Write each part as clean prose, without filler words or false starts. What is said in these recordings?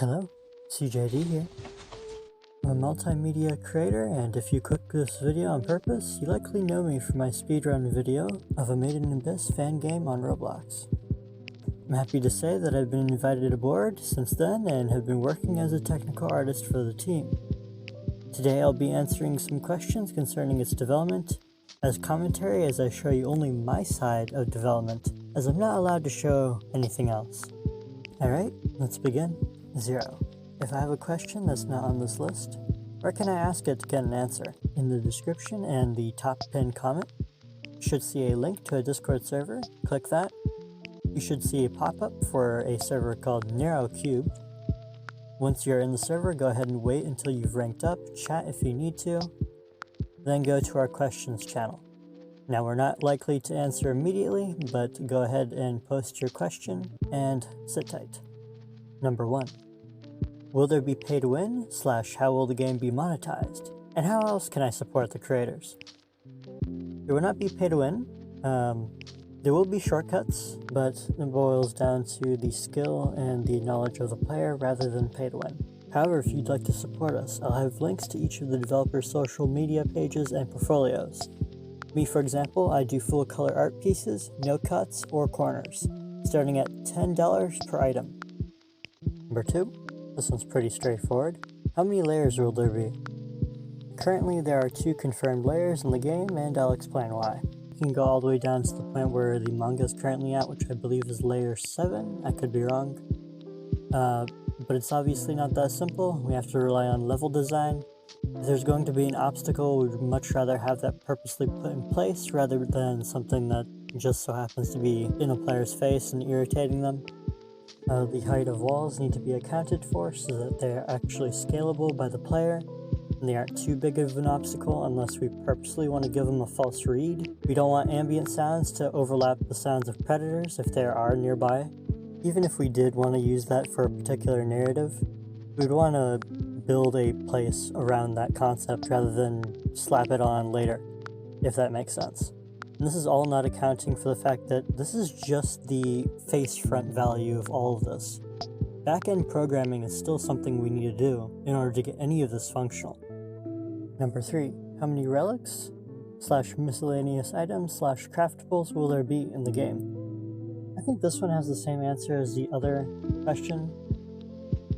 Hello, CJD here. I'm a multimedia creator, and if you clicked this video on purpose, you likely know me from my speedrun video of a Made in Abyss fan game on Roblox. I'm happy to say that I've been invited aboard since then and have been working as a technical artist for the team. Today I'll be answering some questions concerning its development, as commentary as I show you only my side of development, as I'm not allowed to show anything else. Alright, let's begin. 0. If I have a question that's not on this list, where can I ask it to get an answer? In the description and the top pinned comment, you should see a link to a Discord server. Click that. You should see a pop-up for a server called Neuro Cube. Once you're in the server, go ahead and wait until you've ranked up, chat if you need to, then go to our questions channel. Now, we're not likely to answer immediately, but go ahead and post your question and sit tight. Number 1. Will there be pay to win / how will the game be monetized? And how else can I support the creators? There will not be pay to win. There will be shortcuts, but it boils down to the skill and the knowledge of the player rather than pay to win. However, if you'd like to support us, I'll have links to each of the developers' social media pages and portfolios. Me, for example, I do full color art pieces, no cuts or corners, starting at $10 per item. Number 2, this one's pretty straightforward. How many layers will there be? Currently, there are 2 confirmed layers in the game, and I'll explain why. You can go all the way down to the point where the manga is currently at, which I believe is layer 7. I could be wrong. But it's obviously not that simple. We have to rely on level design. If there's going to be an obstacle, we'd much rather have that purposely put in place rather than something that just so happens to be in a player's face and irritating them. The height of walls need to be accounted for so that they're actually scalable by the player, and they aren't too big of an obstacle unless we purposely want to give them a false read. We don't want ambient sounds to overlap the sounds of predators if there are nearby. Even if we did want to use that for a particular narrative, we'd want to build a place around that concept rather than slap it on later, if that makes sense. And this is all not accounting for the fact that this is just the face front value of all of this. Back-end programming is still something we need to do in order to get any of this functional. Number 3, how many relics / miscellaneous items / craftables will there be in the game? I think this one has the same answer as the other question,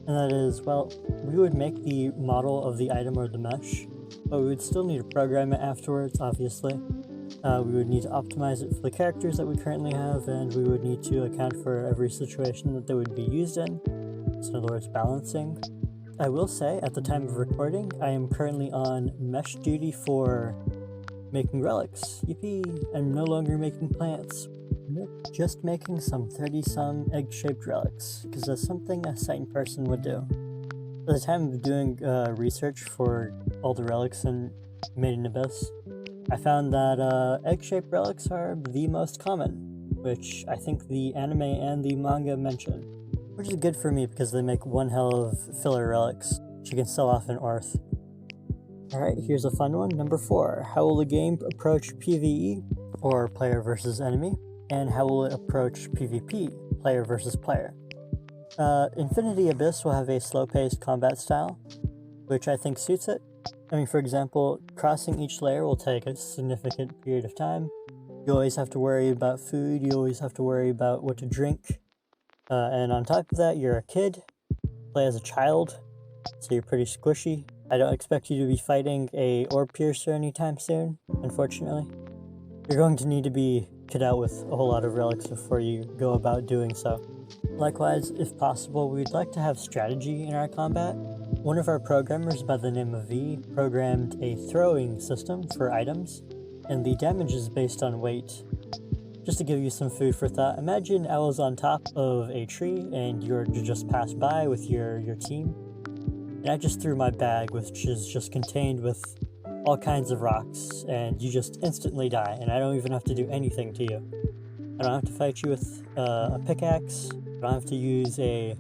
and that is, well, we would make the model of the item or the mesh, but we would still need to program it afterwards, obviously. We would need to optimize it for the characters that we currently have, and we would need to account for every situation that they would be used in, so in other words, balancing. I will say, at the time of recording, I am currently on mesh duty for making relics. Yippee! I'm no longer making plants. Nope, just making some 30-some egg-shaped relics, because that's something a sane person would do. At the time of doing research for all the relics in Made in Abyss, I found that egg-shaped relics are the most common, which I think the anime and the manga mention, which is good for me because they make one hell of filler relics, which you can sell off in Orth. Alright, here's a fun one. Number 4, how will the game approach PvE, or player versus enemy? And how will it approach PvP, player versus player? Infinity Abyss will have a slow-paced combat style, which I think suits it. I mean, for example, crossing each layer will take a significant period of time. You always have to worry about food, you always have to worry about what to drink. And on top of that, you're a kid, play as a child, so you're pretty squishy. I don't expect you to be fighting a orb piercer anytime soon, unfortunately. You're going to need to be kit out with a whole lot of relics before you go about doing so. Likewise, if possible, we'd like to have strategy in our combat. One of our programmers by the name of V programmed a throwing system for items, and the damage is based on weight. Just to give you some food for thought, imagine I was on top of a tree and you just passed by with your team, and I just threw my bag, which is just contained with all kinds of rocks, and you just instantly die, and I don't even have to do anything to you. I don't have to fight you with a pickaxe, I don't have to use a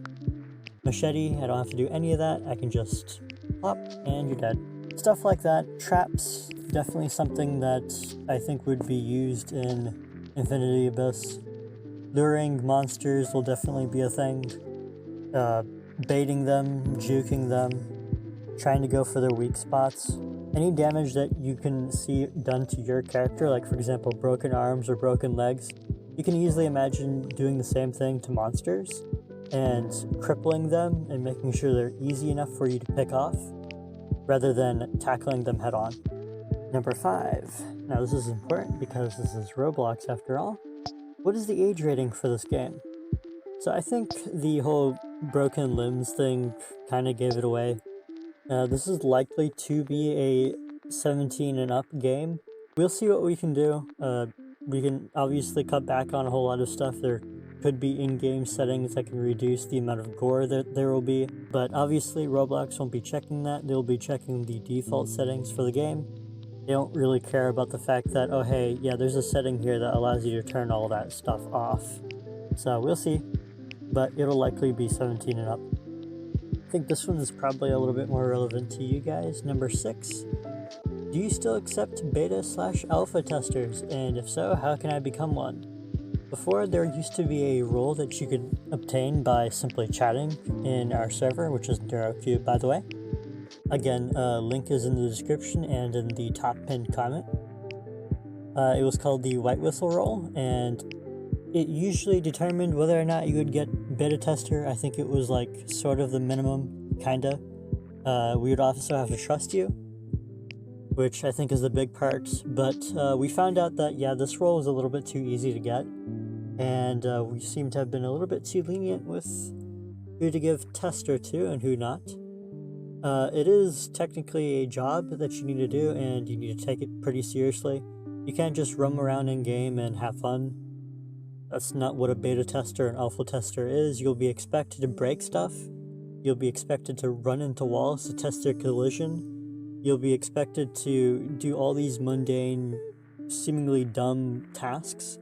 machete, I don't have to do any of that, I can just pop, and you're dead. Stuff like that. Traps, definitely something that I think would be used in Infinity Abyss. Luring monsters will definitely be a thing. baiting them, juking them, trying to go for their weak spots. Any damage that you can see done to your character, like for example broken arms or broken legs, you can easily imagine doing the same thing to monsters and crippling them and making sure they're easy enough for you to pick off rather than tackling them head on. Number 5. Now this is important because this is Roblox after all. What is the age rating for this game? So I think the whole broken limbs thing kind of gave it away. This is likely to be a 17 and up game. We'll see what we can do. We can obviously cut back on a whole lot of stuff. There could be in-game settings that can reduce the amount of gore that there will be, but obviously Roblox won't be checking that. They'll be checking the default settings for the game. They don't really care about the fact that, oh hey, yeah, there's a setting here that allows you to turn all that stuff off. So we'll see, but it'll likely be 17 and up. I think this one is probably a little bit more relevant to you guys. Number 6. Do you still accept beta/alpha testers? And if so, how can I become one? Before, there used to be a role that you could obtain by simply chatting in our server, which is Neuro Cube, by the way. Again, link is in the description and in the top pinned comment. It was called the White Whistle role, and it usually determined whether or not you would get beta tester. I think it was like sort of the minimum, kinda. We would also have to trust you, which I think is the big part, but we found out that, yeah, this role was a little bit too easy to get, and we seem to have been a little bit too lenient with who to give tester to and who not. It is technically a job that you need to do, and you need to take it pretty seriously. You can't just roam around in-game and have fun. That's not what a beta tester and alpha tester is. You'll be expected to break stuff. You'll be expected to run into walls to test their collision. You'll be expected to do all these mundane, seemingly dumb tasks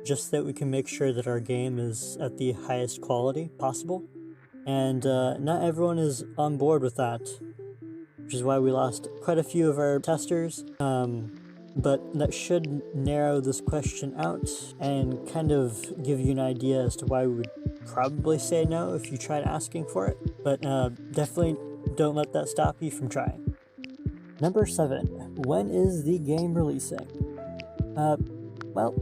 just so that we can make sure that our game is at the highest quality possible. And not everyone is on board with that, which is why we lost quite a few of our testers. But that should narrow this question out and kind of give you an idea as to why we would probably say no if you tried asking for it. But definitely don't let that stop you from trying. Number 7. When is the game releasing? Well,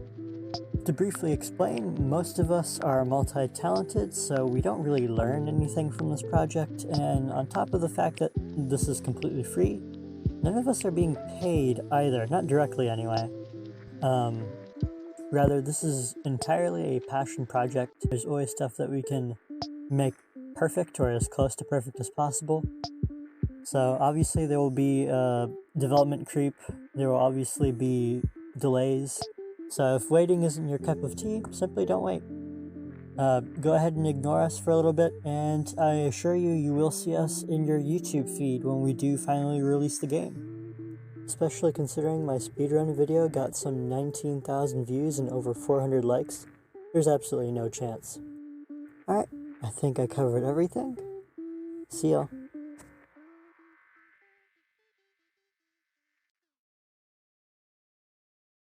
to briefly explain, most of us are multi-talented, so we don't really learn anything from this project, and on top of the fact that this is completely free, none of us are being paid either, not directly anyway. Rather, this is entirely a passion project. There's always stuff that we can make perfect or as close to perfect as possible. So obviously there will be development creep, there will obviously be delays. So if waiting isn't your cup of tea, simply don't wait. Go ahead and ignore us for a little bit, and I assure you, you will see us in your YouTube feed when we do finally release the game. Especially considering my speedrun video got some 19,000 views and over 400 likes, there's absolutely no chance. Alright, I think I covered everything. See y'all.